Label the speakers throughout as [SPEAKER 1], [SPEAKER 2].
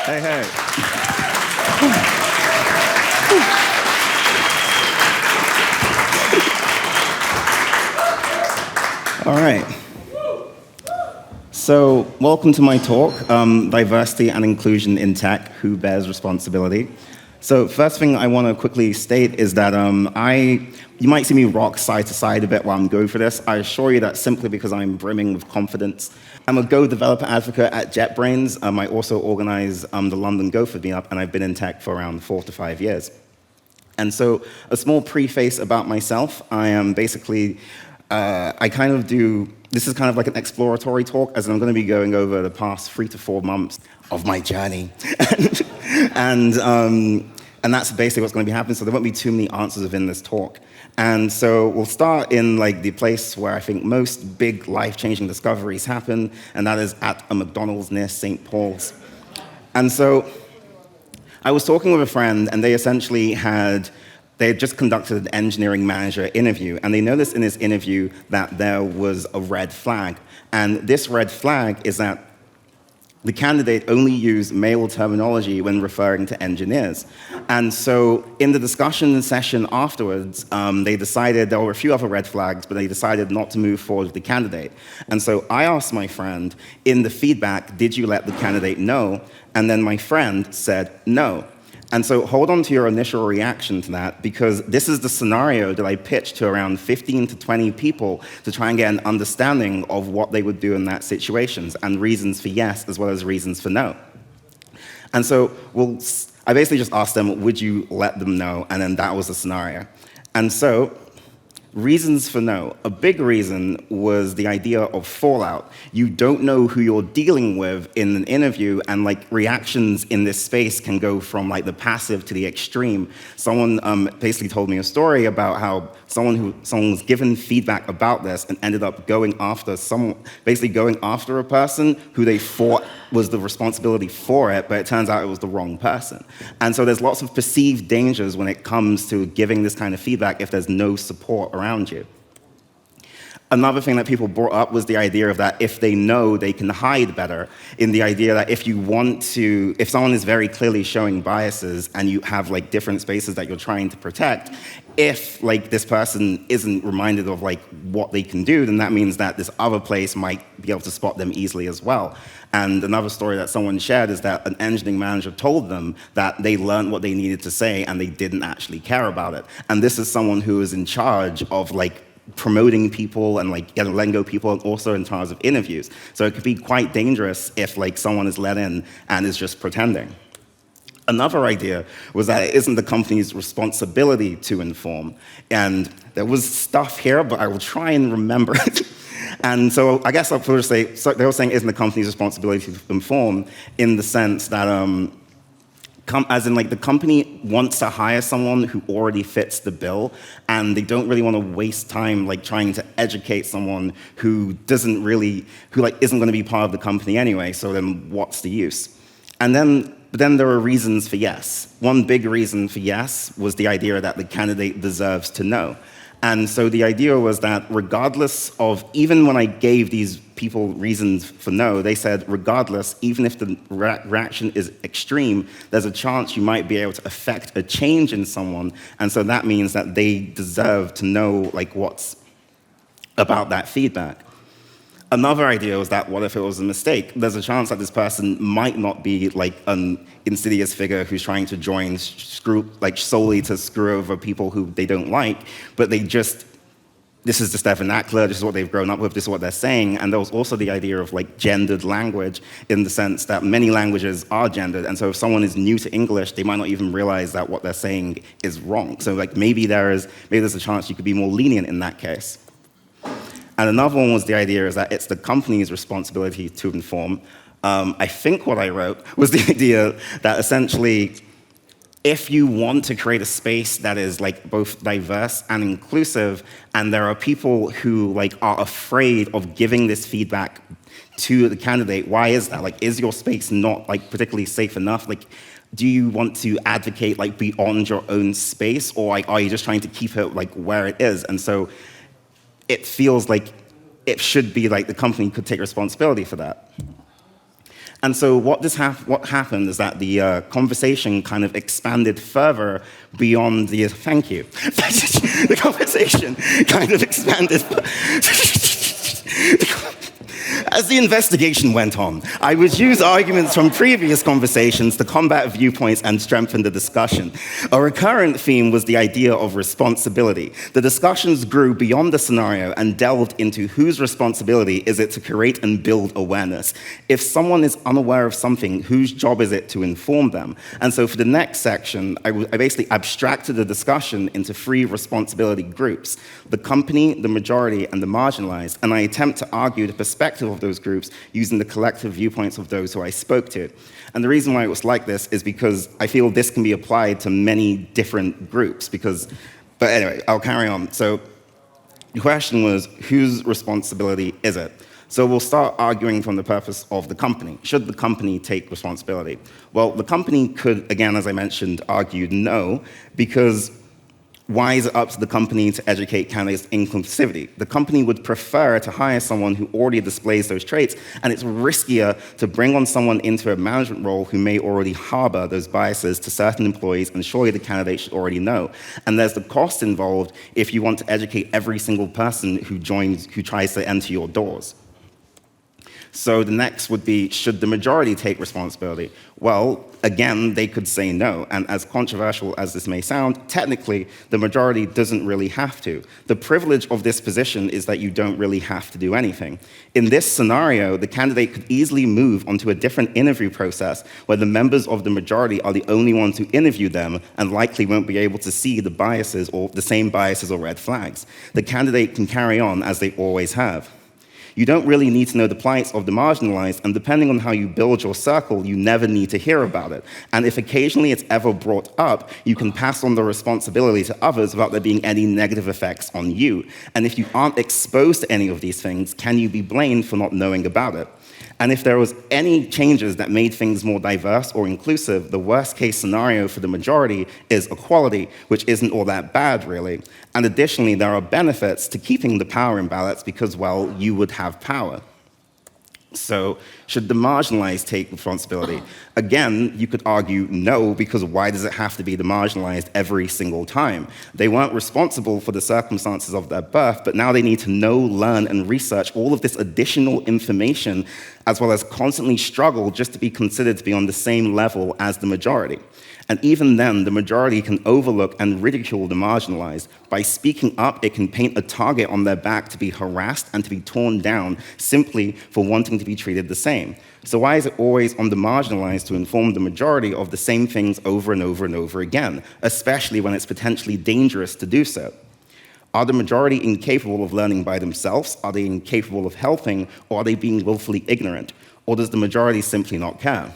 [SPEAKER 1] Hey, hey. All right. So, welcome to my talk, Diversity and Inclusion in Tech, Who Bears Responsibility? So, first thing I want to quickly state is that you might see me rock side to side a bit while I'm going for this. I assure you that simply because I'm brimming with confidence. I'm a Go developer advocate at JetBrains. I also organize the London Go for meetup, and I've been in tech for around 4 to 5 years. And so, a small preface about myself. I am basically, this is kind of like an exploratory talk, as I'm going to be going over the past 3 to 4 months of my journey. and that's basically what's going to be happening, so there won't be too many answers within this talk. And so we'll start in like the place where I think most big life-changing discoveries happen, and that is at a McDonald's near St. Paul's. And so I was talking with a friend, and they had just conducted an engineering manager interview, and they noticed in this interview that there was a red flag. And this red flag is that the candidate only used male terminology when referring to engineers. And so in the discussion session afterwards, they decided there were a few other red flags, but they decided not to move forward with the candidate. And so I asked my friend, in the feedback, did you let the candidate know? And then my friend said no. And so hold on to your initial reaction to that, because this is the scenario that I pitched to around 15 to 20 people to try and get an understanding of what they would do in that situations, and reasons for yes as well as reasons for no. And so I basically just asked them, would you let them know? And then that was the scenario. And so reasons for no. A big reason was the idea of fallout. You don't know who you're dealing with in an interview, and like reactions in this space can go from like the passive to the extreme. Someone basically told me a story about how someone was given feedback about this and ended up going after a person who they thought was the responsibility for it, but it turns out it was the wrong person. And so there's lots of perceived dangers when it comes to giving this kind of feedback if there's no support around you. Another thing that people brought up was the idea of that if they know, they can hide better, in the idea that if someone is very clearly showing biases and you have like different spaces that you're trying to protect, if like this person isn't reminded of like what they can do, then that means that this other place might be able to spot them easily as well. And another story that someone shared is that an engineering manager told them that they learned what they needed to say and they didn't actually care about it. And this is someone who is in charge of like promoting people and like letting go people, and also in terms of interviews. So it could be quite dangerous if like someone is let in and is just pretending. Another idea was that it isn't the company's responsibility to inform. And there was stuff here, but I will try and remember it. And so I guess I'll first say, so they were saying isn't the company's responsibility to inform, in the sense that as in like the company wants to hire someone who already fits the bill, and they don't really want to waste time like trying to educate someone who isn't going to be part of the company anyway, so then what's the use? But then there are reasons for yes. One big reason for yes was the idea that the candidate deserves to know. And so the idea was that regardless of, even when I gave these people reasons for no, they said regardless, even if the reaction is extreme, there's a chance you might be able to affect a change in someone, and so that means that they deserve to know like what's about that feedback. Another idea was that what if it was a mistake? There's a chance that this person might not be like an insidious figure who's trying to join solely to screw over people who they don't like, but this is just their vernacular, this is what they've grown up with, this is what they're saying. And there was also the idea of like gendered language, in the sense that many languages are gendered, and so if someone is new to English, they might not even realize that what they're saying is wrong. So like maybe there's a chance you could be more lenient in that case. And another one was the idea is that it's the company's responsibility to inform. I think what I wrote was the idea that essentially, if you want to create a space that is like both diverse and inclusive, and there are people who like are afraid of giving this feedback to the candidate, why is that? Like, is your space not like particularly safe enough? Like, do you want to advocate like beyond your own space, or like, are you just trying to keep it like where it is? And so it feels like it should be like the company could take responsibility for that. And so what happened is that the conversation kind of expanded further beyond the, thank you. The conversation kind of expanded. As the investigation went on, I would use arguments from previous conversations to combat viewpoints and strengthen the discussion. A recurrent theme was the idea of responsibility. The discussions grew beyond the scenario and delved into whose responsibility is it to create and build awareness. If someone is unaware of something, whose job is it to inform them? And so for the next section, I basically abstracted the discussion into 3 responsibility groups: the company, the majority, and the marginalized. And I attempt to argue the perspective of those groups using the collective viewpoints of those who I spoke to. And the reason why it was like this is because I feel this can be applied to many different groups but anyway, I'll carry on. So the question was, whose responsibility is it? So we'll start arguing from the purpose of the company. Should the company take responsibility? Well, the company could, again, as I mentioned, argue no, because why is it up to the company to educate candidates in inclusivity? The company would prefer to hire someone who already displays those traits, and it's riskier to bring on someone into a management role who may already harbor those biases to certain employees, and surely the candidate should already know. And there's the cost involved if you want to educate every single person who tries to enter your doors. So the next would be, should the majority take responsibility? Well, again, they could say no. And as controversial as this may sound, technically, the majority doesn't really have to. The privilege of this position is that you don't really have to do anything. In this scenario, the candidate could easily move onto a different interview process where the members of the majority are the only ones who interview them and likely won't be able to see the biases or the same biases or red flags. The candidate can carry on as they always have. You don't really need to know the plights of the marginalized, and depending on how you build your circle, you never need to hear about it. And if occasionally it's ever brought up, you can pass on the responsibility to others without there being any negative effects on you. And if you aren't exposed to any of these things, can you be blamed for not knowing about it? And if there was any changes that made things more diverse or inclusive, the worst case scenario for the majority is equality, which isn't all that bad, really. And additionally, there are benefits to keeping the power imbalance because, well, you would have power. So should the marginalized take responsibility? Again, you could argue no, because why does it have to be the marginalized every single time? They weren't responsible for the circumstances of their birth, but now they need to know, learn, and research all of this additional information, as well as constantly struggle just to be considered to be on the same level as the majority. And even then, the majority can overlook and ridicule the marginalized. By speaking up, it can paint a target on their back to be harassed and to be torn down simply for wanting to be treated the same. So why is it always on the marginalized to inform the majority of the same things over and over and over again, especially when it's potentially dangerous to do so? Are the majority incapable of learning by themselves? Are they incapable of helping? Or are they being willfully ignorant? Or does the majority simply not care?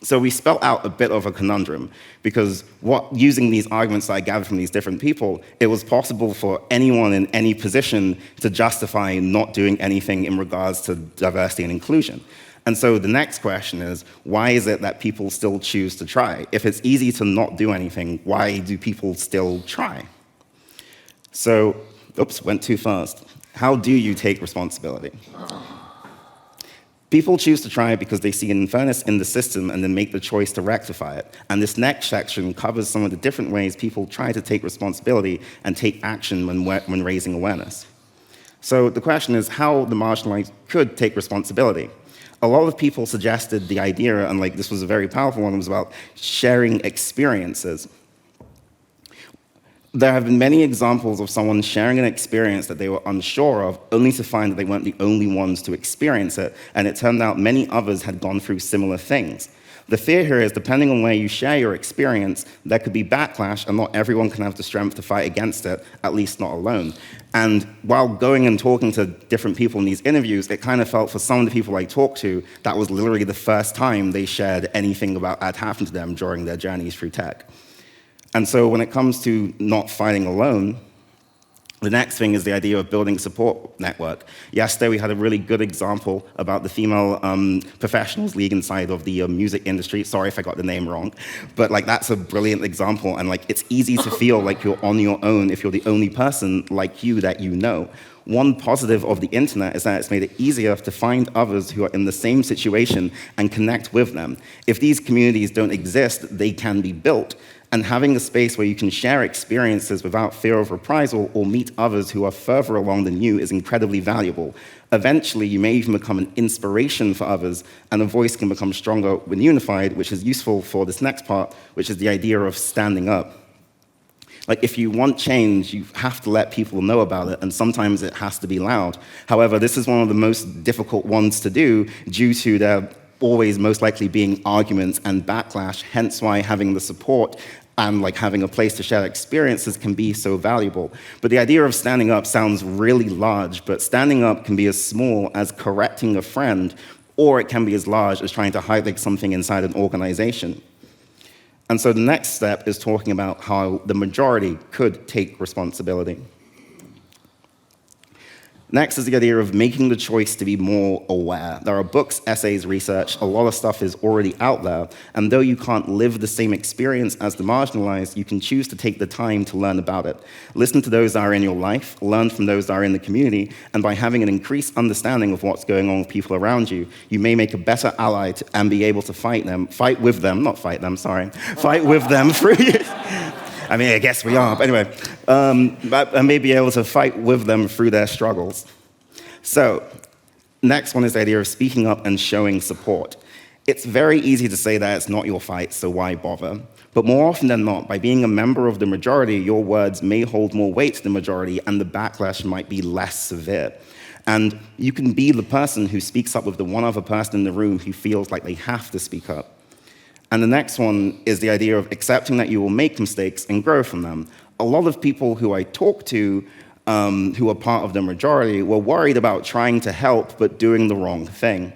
[SPEAKER 1] So we spelt out a bit of a conundrum, because using these arguments that I gathered from these different people, it was possible for anyone in any position to justify not doing anything in regards to diversity and inclusion. And so the next question is, why is it that people still choose to try? If it's easy to not do anything, why do people still try? So, oops, went too fast. How do you take responsibility? People choose to try because they see an unfairness in the system and then make the choice to rectify it. And this next section covers some of the different ways people try to take responsibility and take action when raising awareness. So the question is how the marginalized could take responsibility. A lot of people suggested the idea, and this was a very powerful one, was about sharing experiences. There have been many examples of someone sharing an experience that they were unsure of, only to find that they weren't the only ones to experience it, and it turned out many others had gone through similar things. The fear here is, depending on where you share your experience, there could be backlash, and not everyone can have the strength to fight against it, at least not alone. And while going and talking to different people in these interviews, it kind of felt for some of the people I talked to, that was literally the first time they shared anything about that happened to them during their journeys through tech. And so when it comes to not fighting alone, the next thing is the idea of building a support network. Yesterday, we had a really good example about the female professionals league inside of the music industry. Sorry if I got the name wrong, but that's a brilliant example. And it's easy to feel like you're on your own if you're the only person like you that you know. One positive of the internet is that it's made it easier to find others who are in the same situation and connect with them. If these communities don't exist, they can be built. And having a space where you can share experiences without fear of reprisal or meet others who are further along than you is incredibly valuable. Eventually, you may even become an inspiration for others, and a voice can become stronger when unified, which is useful for this next part, which is the idea of standing up. Like, if you want change, you have to let people know about it, and sometimes it has to be loud. However, this is one of the most difficult ones to do due to there always most likely being arguments and backlash, hence why having the support and like having a place to share experiences can be so valuable. But the idea of standing up sounds really large, but standing up can be as small as correcting a friend, or it can be as large as trying to highlight something inside an organization. And so the next step is talking about how the majority could take responsibility. Next is the idea of making the choice to be more aware. There are books, essays, research, a lot of stuff is already out there, and though you can't live the same experience as the marginalized, you can choose to take the time to learn about it. Listen to those that are in your life, learn from those that are in the community, and by having an increased understanding of what's going on with people around you, you may make a better ally and be able to fight with them through I mean, I guess we are, but anyway, I may be able to fight with them through their struggles. So, next one is the idea of speaking up and showing support. It's very easy to say that it's not your fight, so why bother? But more often than not, by being a member of the majority, your words may hold more weight to the majority, and the backlash might be less severe. And you can be the person who speaks up with the one other person in the room who feels like they have to speak up. And the next one is the idea of accepting that you will make mistakes and grow from them. A lot of people who I talk to who are part of the majority were worried about trying to help but doing the wrong thing,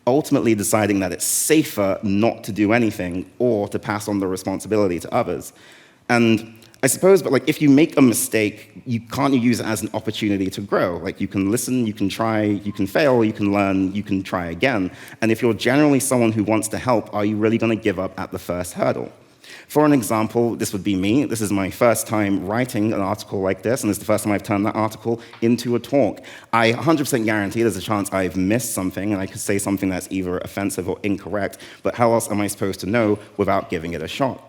[SPEAKER 1] ultimately deciding that it's safer not to do anything or to pass on the responsibility to others. And I suppose, but like if you make a mistake, you can't use it as an opportunity to grow. Like you can listen, you can try, you can fail, you can learn, you can try again. And if you're generally someone who wants to help, are you really going to give up at the first hurdle? For an example, this would be me. This is my first time writing an article like this, and it's the first time I've turned that article into a talk. I 100% guarantee there's a chance I've missed something, and I could say something that's either offensive or incorrect, but how else am I supposed to know without giving it a shot?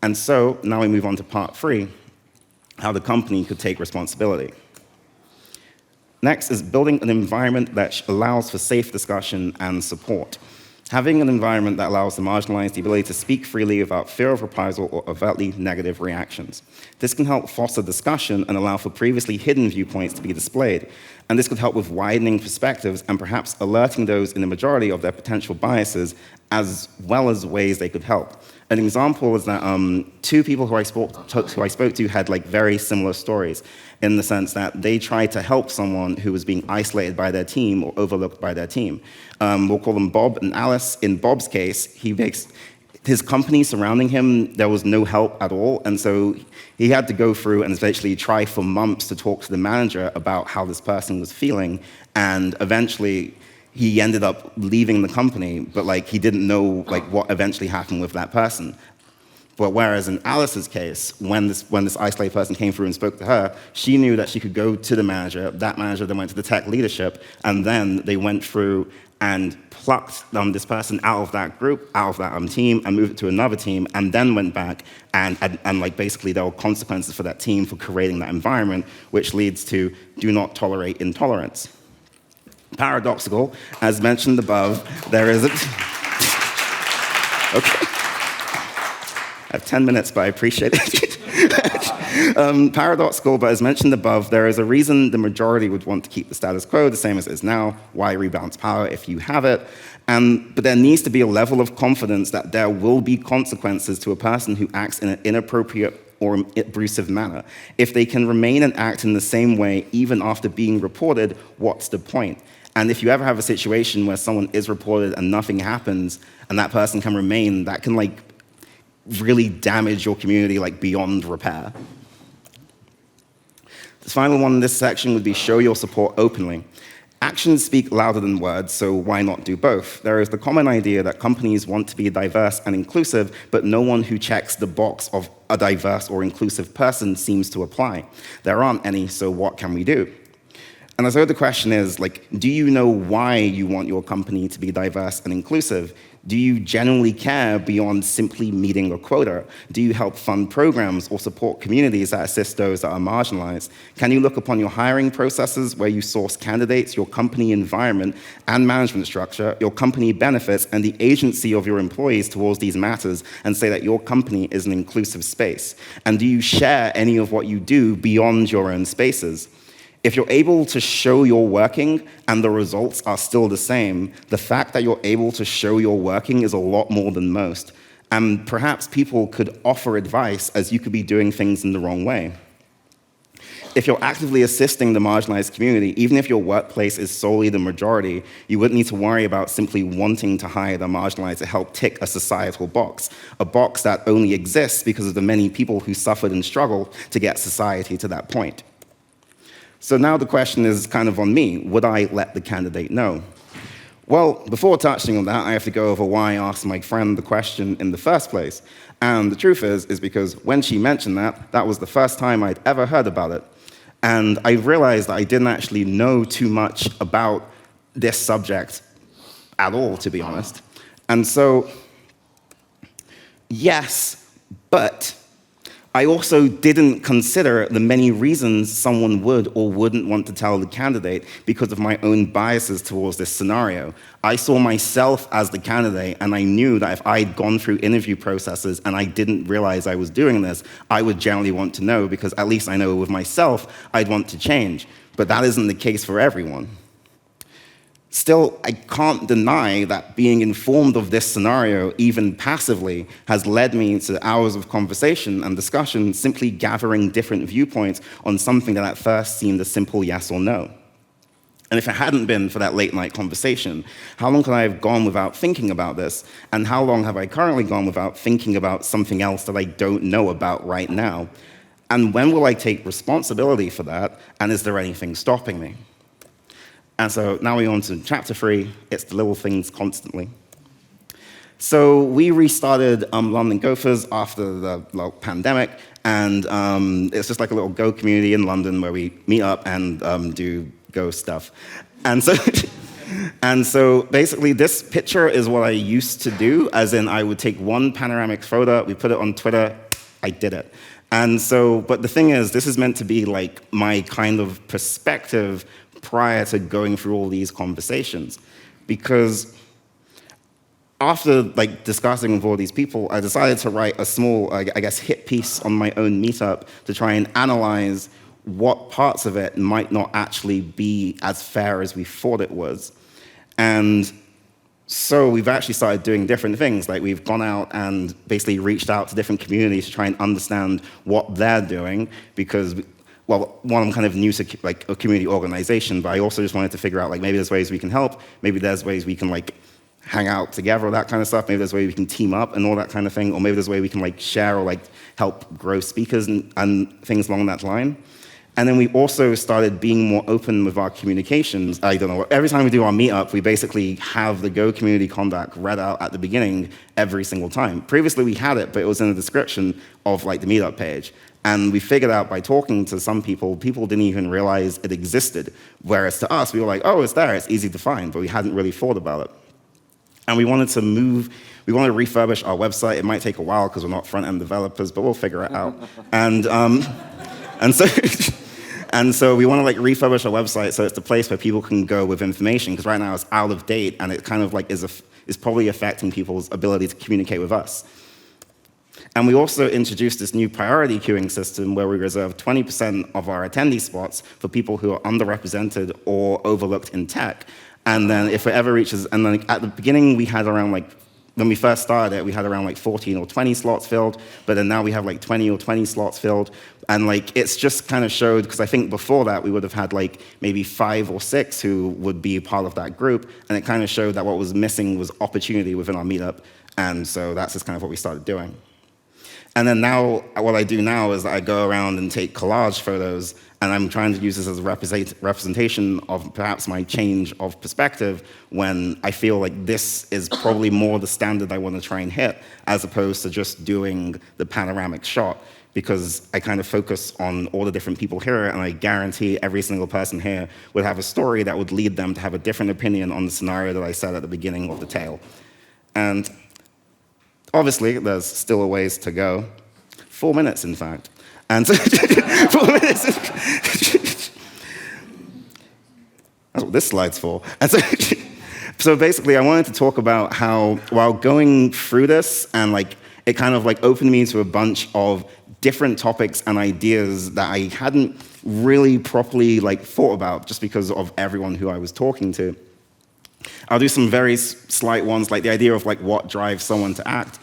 [SPEAKER 1] And so now we move on to part 3, how the company could take responsibility. Next is building an environment that allows for safe discussion and support. Having an environment that allows the marginalized the ability to speak freely without fear of reprisal or overtly negative reactions. This can help foster discussion and allow for previously hidden viewpoints to be displayed. And this could help with widening perspectives and perhaps alerting those in the majority of their potential biases, as well as ways they could help. An example is that 2 people who I spoke to had like very similar stories in the sense that they tried to help someone who was being isolated by their team or overlooked by their team. We'll call them Bob and Alice. In Bob's case, his company surrounding him, there was no help at all, and so he had to go through and eventually try for months to talk to the manager about how this person was feeling, and eventually he ended up leaving the company, but like he didn't know like what eventually happened with that person. But whereas in Alice's case, when this isolated person came through and spoke to her, she knew that she could go to the manager, that manager then went to the tech leadership, and then they went through and plucked this person out of that group, out of that team, and moved it to another team, and then went back and like basically there were consequences for that team for creating that environment, which leads to do not tolerate intolerance. Paradoxical, as mentioned above, there is a... Okay. I have 10 minutes, but I appreciate it. Paradoxical, but as mentioned above, there is a reason the majority would want to keep the status quo the same as it is now. Why rebalance power if you have it? But there needs to be a level of confidence that there will be consequences to a person who acts in an inappropriate or abusive manner. If they can remain and act in the same way even after being reported, what's the point? And if you ever have a situation where someone is reported and nothing happens, and that person can remain, that can like really damage your community like beyond repair. The final one in this section would be show your support openly. Actions speak louder than words, so why not do both? There is the common idea that companies want to be diverse and inclusive, but no one who checks the box of a diverse or inclusive person seems to apply. There aren't any, so what can we do? And so the question is, like, do you know why you want your company to be diverse and inclusive? Do you genuinely care beyond simply meeting a quota? Do you help fund programs or support communities that assist those that are marginalized? Can you look upon your hiring processes where you source candidates, your company environment and management structure, your company benefits, and the agency of your employees towards these matters and say that your company is an inclusive space? And do you share any of what you do beyond your own spaces? If you're able to show you're working and the results are still the same, the fact that you're able to show you're working is a lot more than most. And perhaps people could offer advice as you could be doing things in the wrong way. If you're actively assisting the marginalized community, even if your workplace is solely the majority, you wouldn't need to worry about simply wanting to hire the marginalized to help tick a societal box, a box that only exists because of the many people who suffered and struggled to get society to that point. So now the question is kind of on me. Would I let the candidate know? Well, before touching on that, I have to go over why I asked my friend the question in the first place. And the truth is because when she mentioned that, that was the first time I'd ever heard about it. And I realized that I didn't actually know too much about this subject at all, to be honest. And so, yes, but I also didn't consider the many reasons someone would or wouldn't want to tell the candidate because of my own biases towards this scenario. I saw myself as the candidate, and I knew that if I'd gone through interview processes and I didn't realize I was doing this, I would generally want to know, because at least I know with myself I'd want to change. But that isn't the case for everyone. Still, I can't deny that being informed of this scenario, even passively, has led me to hours of conversation and discussion, simply gathering different viewpoints on something that at first seemed a simple yes or no. And if it hadn't been for that late night conversation, how long could I have gone without thinking about this? And how long have I currently gone without thinking about something else that I don't know about right now? And when will I take responsibility for that? And is there anything stopping me? And so now we're on to chapter 3, it's the little things constantly. So we restarted London Gophers after the pandemic, and it's just like a little Go community in London where we meet up and do Go stuff. And so basically this picture is what I used to do, as in I would take one panoramic photo, we put it on Twitter, I did it. And so, but the thing is, this is meant to be like my kind of perspective prior to going through all these conversations. Because after like discussing with all these people, I decided to write a small, I guess, hit piece on my own meetup to try and analyze what parts of it might not actually be as fair as we thought it was. And so we've actually started doing different things. Like we've gone out and basically reached out to different communities to try and understand what they're doing, because well, one, I'm kind of new to like a community organization, but I also just wanted to figure out like maybe there's ways we can help, maybe there's ways we can like hang out together or that kind of stuff, maybe there's ways we can team up and all that kind of thing, or maybe there's a way we can like share or like help grow speakers and things along that line. And then we also started being more open with our communications. I don't know, every time we do our meetup, we basically have the Go community conduct read out at the beginning every single time. Previously we had it, but it was in the description of like the meetup page. And we figured out by talking to some people, people didn't even realize it existed. Whereas to us, we were like, oh, it's there, it's easy to find, but we hadn't really thought about it. And we wanted to refurbish our website. It might take a while because we're not front-end developers, but we'll figure it out. And so we want to like refurbish our website so it's the place where people can go with information, because right now it's out of date and it kind of like is probably affecting people's ability to communicate with us. And we also introduced this new priority queuing system where we reserve 20% of our attendee spots for people who are underrepresented or overlooked in tech. And then if it ever reaches, and then at the beginning we had around like, when we first started it, we had around like 14 or 20 slots filled, but then now we have like 20 or 20 slots filled. And like, it's just kind of showed, because I think before that we would have had like maybe 5 or 6 who would be part of that group. And it kind of showed that what was missing was opportunity within our meetup. And so that's just kind of what we started doing. And then now, what I do now is I go around and take collage photos, and I'm trying to use this as a representation of perhaps my change of perspective when I feel like this is probably more the standard I want to try and hit, as opposed to just doing the panoramic shot, because I kind of focus on all the different people here, and I guarantee every single person here would have a story that would lead them to have a different opinion on the scenario that I said at the beginning of the tale. And obviously, there's still a ways to go. 4 minutes, in fact. And so 4 minutes. That's what this slide's for. And so basically, I wanted to talk about how, while going through this, and it kind of opened me to a bunch of different topics and ideas that I hadn't really properly thought about, just because of everyone who I was talking to. I'll do some very slight ones, like the idea of what drives someone to act.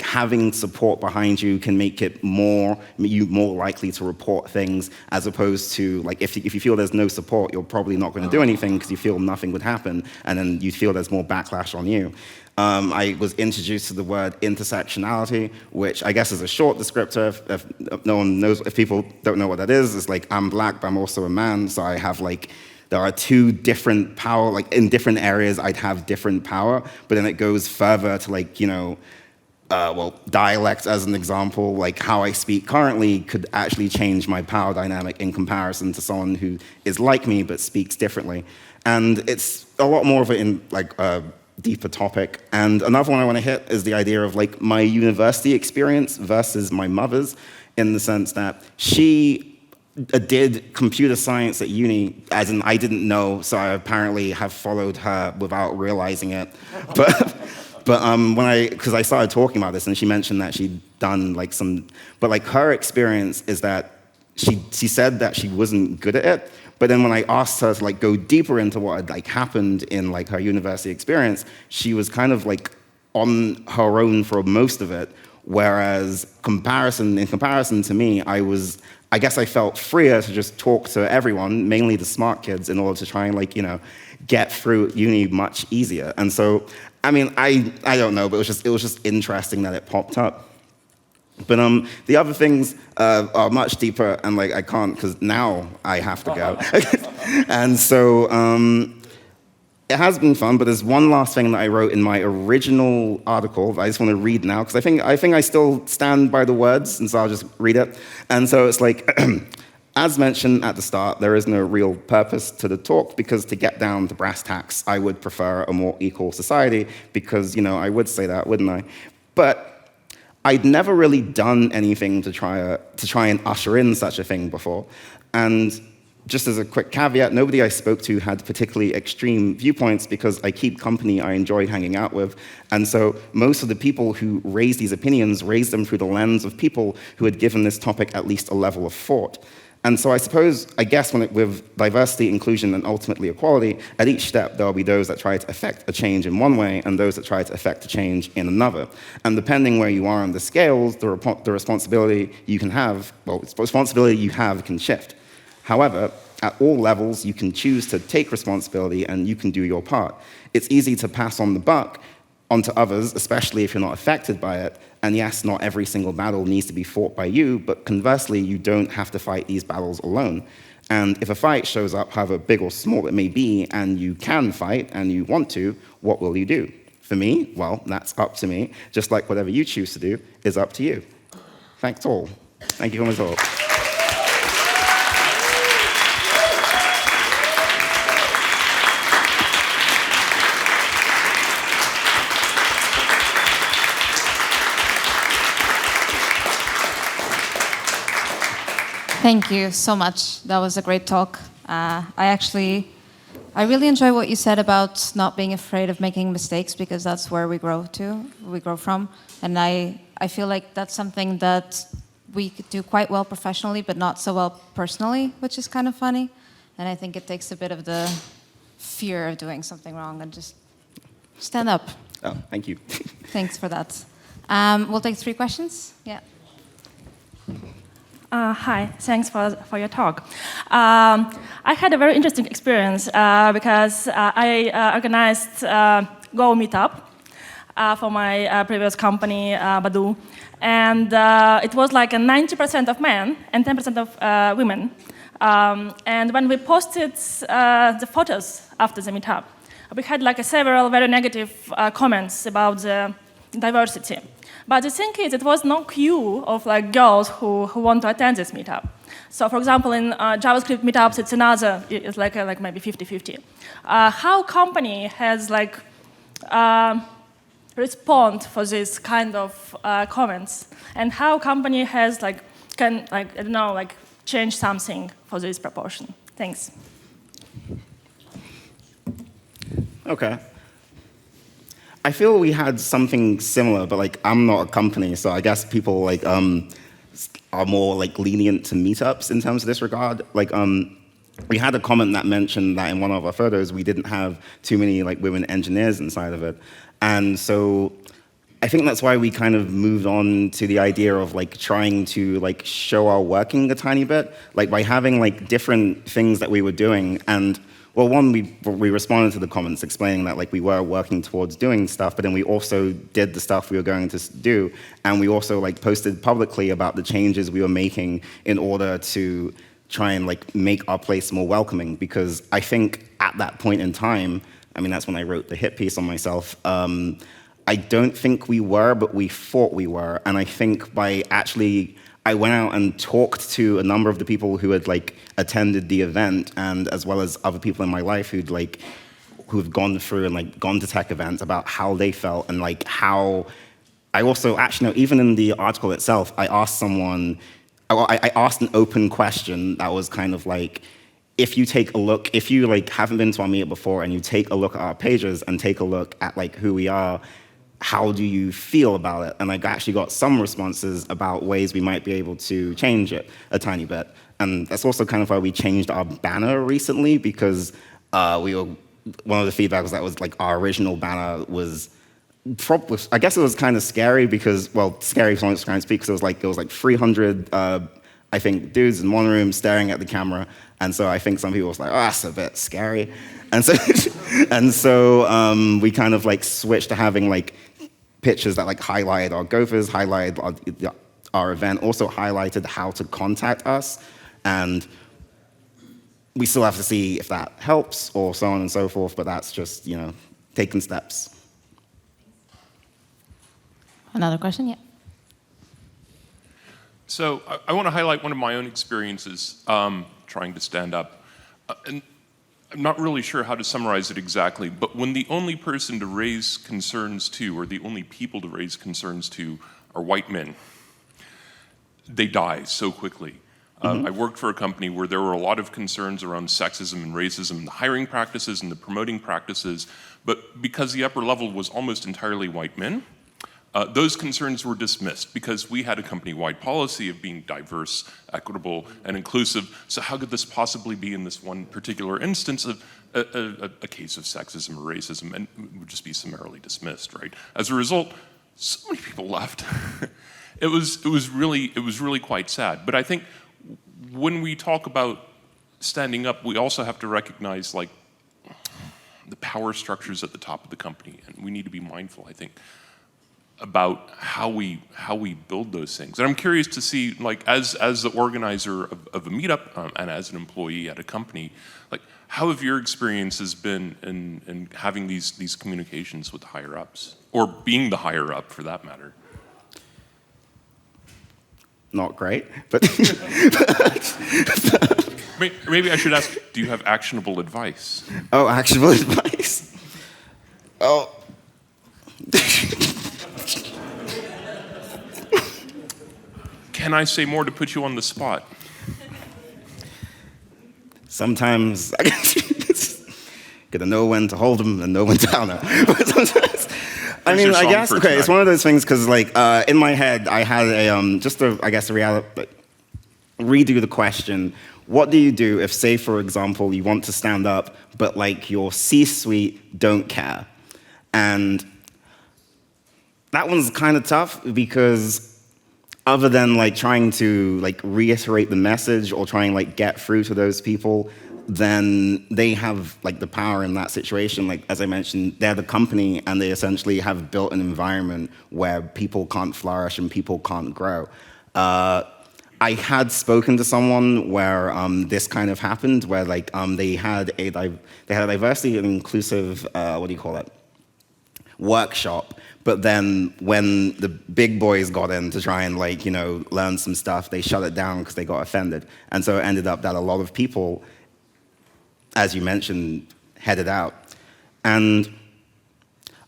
[SPEAKER 1] Having support behind you can make it more likely to report things, as opposed to if you feel there's no support, you're probably not going to do anything because you feel nothing would happen, and then you feel there's more backlash on you. I was introduced to the word intersectionality, which I guess is a short descriptor. If no one knows, if people don't know what that is, it's I'm black, but I'm also a man, so I have there are two different power, in different areas I'd have different power, but then it goes further to dialect as an example, how I speak currently could actually change my power dynamic in comparison to someone who is like me but speaks differently. And it's a lot more of a deeper topic. And another one I want to hit is the idea of my university experience versus my mother's, in the sense that she did computer science at uni, as in I didn't know, so I apparently have followed her without realizing it. But because I started talking about this, and she mentioned that she'd done her experience is that she said that she wasn't good at it, but then when I asked her to go deeper into what had happened in her university experience, she was kind of on her own for most of it, whereas in comparison to me, I guess I felt freer to just talk to everyone, mainly the smart kids, in order to try and get through uni much easier. And so, I mean, I don't know, but it was just interesting that it popped up. But the other things are much deeper, and I can't, because now I have to go. And so it has been fun, but there's one last thing that I wrote in my original article that I just want to read now, because I think I still stand by the words, and so I'll just read it. And so it's as mentioned at the start, there is no real purpose to the talk, because to get down to brass tacks, I would prefer a more equal society, because, I would say that, wouldn't I? But I'd never really done anything to try and usher in such a thing before. And just as a quick caveat, nobody I spoke to had particularly extreme viewpoints, because I keep company I enjoy hanging out with. And so most of the people who raised these opinions raised them through the lens of people who had given this topic at least a level of thought. And so I guess with diversity, inclusion, and ultimately equality, at each step there will be those that try to affect a change in one way and those that try to affect a change in another. And depending where you are on the scales, the responsibility you have can shift. However, at all levels, you can choose to take responsibility and you can do your part. It's easy to pass on the buck onto others, especially if you're not affected by it. And yes, not every single battle needs to be fought by you, but conversely, you don't have to fight these battles alone. And if a fight shows up, however big or small it may be, and you can fight and you want to, what will you do? For me, well, that's up to me. Just like whatever you choose to do is up to you. Thanks all. Thank you for my talk.
[SPEAKER 2] Thank you so much. That was a great talk. I really enjoy what you said about not being afraid of making mistakes, because that's where we grow from. And I feel like that's something that we could do quite well professionally, but not so well personally, which is kind of funny. And I think it takes a bit of the fear of doing something wrong and just stand up.
[SPEAKER 1] Oh, thank you.
[SPEAKER 2] Thanks for that. We'll take 3 questions. Yeah.
[SPEAKER 3] Hi, thanks for your talk. I had a very interesting experience because I organized Go Meetup. for my previous company, Badu. And it was like a 90% of men and 10% of women. And when we posted the photos after the meetup, we had like several very negative comments about the diversity. But the thing is, it was no queue of like girls who want to attend this meetup. So, for example, in JavaScript meetups, it's like maybe 50-50. How company has like respond for this kind of comments, and how company has can I don't know change something for this proportion? Thanks.
[SPEAKER 1] Okay. I feel we had something similar, but I'm not a company, so I guess people are more lenient to meetups in terms of this regard. We had a comment that mentioned that in one of our photos we didn't have too many women engineers inside of it, and so I think that's why we kind of moved on to the idea of trying to show our working a tiny bit, by having different things that we were doing. And well, one, we responded to the comments explaining that we were working towards doing stuff, but then we also did the stuff we were going to do, and we also posted publicly about the changes we were making in order to try and make our place more welcoming. Because I think at that point in time, I mean, that's when I wrote the hit piece on myself, I don't think we were, but we thought we were. And I think I went out and talked to a number of the people who had attended the event, and as well as other people in my life who've gone through and gone to tech events about how they felt, and how I also actually know, even in the article itself, I asked someone, I asked an open question that was kind of if you take a look, if you haven't been to our meetup before and you take a look at our pages and take a look at who we are, how do you feel about it? And I actually got some responses about ways we might be able to change it a tiny bit. And that's also kind of why we changed our banner recently, because one of the feedback was that our original banner was probably, I guess it was kind of scary because, well, scary if someone's trying to speak, because it was 300, I think, dudes in one room staring at the camera. And so I think some people was oh, that's a bit scary. And so, we kind of switched to having pictures that highlighted our gophers, highlighted our event, also highlighted how to contact us. And we still have to see if that helps or so on and so forth, but that's just, taking steps.
[SPEAKER 2] Another question, yeah.
[SPEAKER 4] So I want to highlight one of my own experiences trying to stand up. And I'm not really sure how to summarize it exactly, but when the only person to raise concerns to, or the only people to raise concerns to, are white men, they die so quickly. I worked for a company where there were a lot of concerns around sexism and racism, the hiring practices and the promoting practices, but because the upper level was almost entirely white men, those concerns were dismissed because we had a company-wide policy of being diverse, equitable, and inclusive. So how could this possibly be in this one particular instance of a case of sexism or racism, and it would just be summarily dismissed, right? As a result, so many people left. It was really quite sad. But I think when we talk about standing up, we also have to recognize the power structures at the top of the company, and we need to be mindful, I think, about how we build those things. And I'm curious to see, as the organizer of a meetup and as an employee at a company, how have your experiences been in having these communications with the higher ups, or being the higher up for that matter?
[SPEAKER 1] Not great, but
[SPEAKER 4] maybe I should ask, do you have actionable advice?
[SPEAKER 1] Oh, actionable advice. Oh.
[SPEAKER 4] Can I say more to put you on the spot?
[SPEAKER 1] Sometimes I guess gotta know when to hold them and know when to down them. But sometimes, I mean, I guess okay. It's one of those things because, in my head, I had a reality. Redo the question. What do you do if, say, for example, you want to stand up, but your C-suite don't care? And that one's kind of tough because, other than trying to reiterate the message or trying get through to those people, then they have like the power in that situation. Like, as I mentioned, they're the company and they essentially have built an environment where people can't flourish and people can't grow. I had spoken to someone where this kind of happened, where like they had a diversity and inclusive, workshop. But then when the big boys got in to try and like, learn some stuff, they shut it down because they got offended. And so it ended up that a lot of people, as you mentioned, headed out. And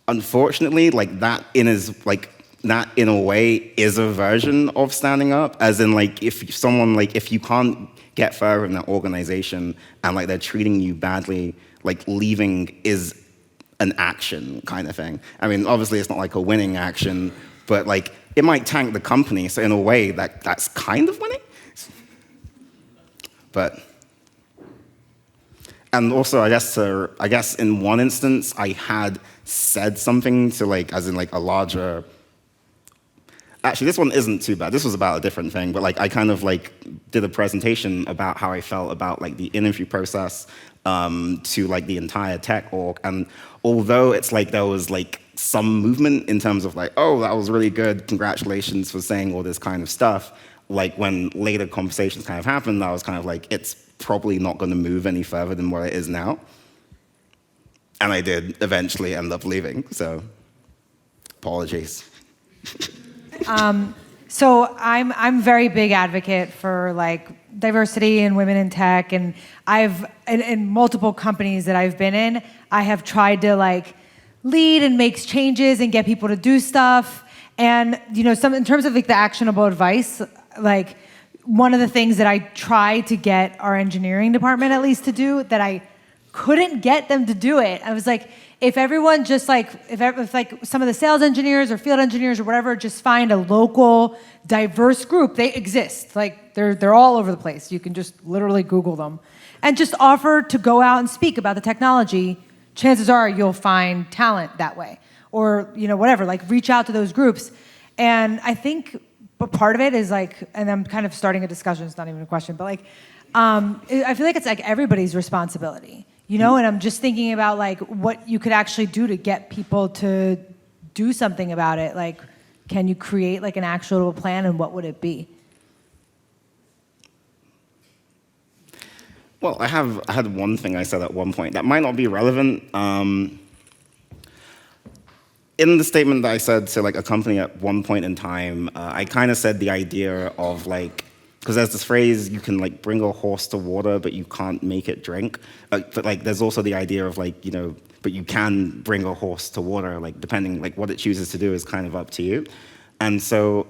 [SPEAKER 1] unfortunately, like that in a way is a version of standing up, as in like if you can't get further in that organization and like they're treating you badly, like leaving is an action kind of thing. I mean, obviously it's not like a winning action, but like it might tank the company. So in a way that's kind of winning. And also, I guess in one instance, I had said something to like, as in like a larger. Actually, this one isn't too bad. This was about a different thing, but like I kind of like did a presentation about how I felt about like the interview process to like the entire tech org. And although it's like there was like some movement in terms of like, oh, that was really good, congratulations for saying all this kind of stuff. Like when later conversations kind of happened, I was kind of like, it's probably not going to move any further than what it is now. And I did eventually end up leaving, so apologies.
[SPEAKER 5] So I'm very big advocate for like diversity and women in tech, and in multiple companies that I've been in, I have tried to like lead and make changes and get people to do stuff. And some in terms of like the actionable advice, like one of the things that I tried to get our engineering department at least to do that I couldn't get them to do it. I was like, if everyone just like, if like some of the sales engineers or field engineers or whatever, just find a local diverse group, they exist. Like they're all over the place. You can just literally Google them and just offer to go out and speak about the technology. Chances are you'll find talent that way, or whatever. Like reach out to those groups, and I think. But part of it is like, and I'm kind of starting a discussion. It's not even a question, but like, I feel like it's like everybody's responsibility. And I'm just thinking about like what you could actually do to get people to do something about it. Like, can you create like an actual plan, and what would it be?
[SPEAKER 1] Well, I had one thing I said at one point that might not be relevant. In the statement that I said to like a company at one point in time, I kind of said the idea of like, because there's this phrase, you can like bring a horse to water, but you can't make it drink. But like, there's also the idea of like, but you can bring a horse to water, like depending, like what it chooses to do is kind of up to you. And so,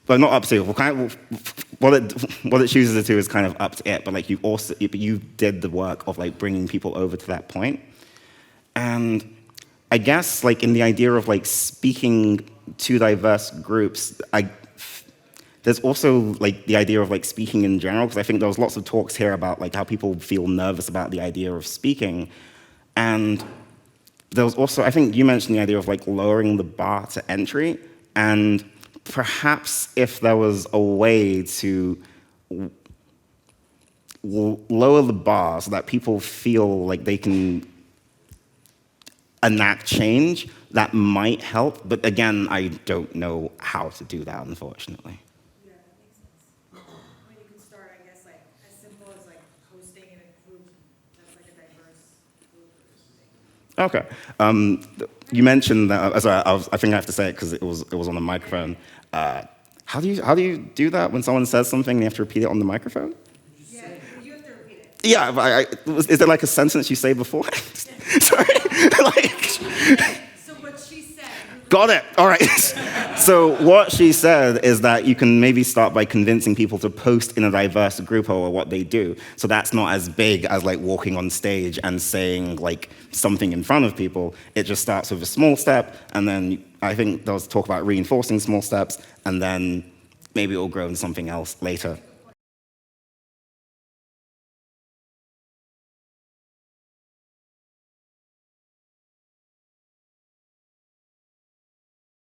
[SPEAKER 1] but not up to you. What it chooses to do is kind of up to it. But like you did the work of like bringing people over to that point. And I guess like in the idea of like speaking to diverse groups, there's also like the idea of like speaking in general, because I think there was lots of talks here about like how people feel nervous about the idea of speaking. And there was also, I think you mentioned the idea of like lowering the bar to entry, and perhaps if there was a way to lower the bar so that people feel like they can enact change, that might help. But again, I don't know how to do that, unfortunately.
[SPEAKER 5] Yeah, that makes sense. I mean, you could start, I guess, like as simple as like hosting in a group that's like a diverse group or something.
[SPEAKER 1] Okay. You mentioned that. Sorry, I think I have to say it because it was on the microphone. How do you do that when someone says something and you have to repeat it on the microphone?
[SPEAKER 5] Yeah, you have to repeat it.
[SPEAKER 1] Yeah, but is there like a sentence you say before? Sorry.
[SPEAKER 5] So what she said.
[SPEAKER 1] Got it. All right. So what she said is that you can maybe start by convincing people to post in a diverse group over what they do. So that's not as big as like walking on stage and saying like something in front of people. It just starts with a small step, and then I think there was talk about reinforcing small steps, and then maybe it will grow into something else later.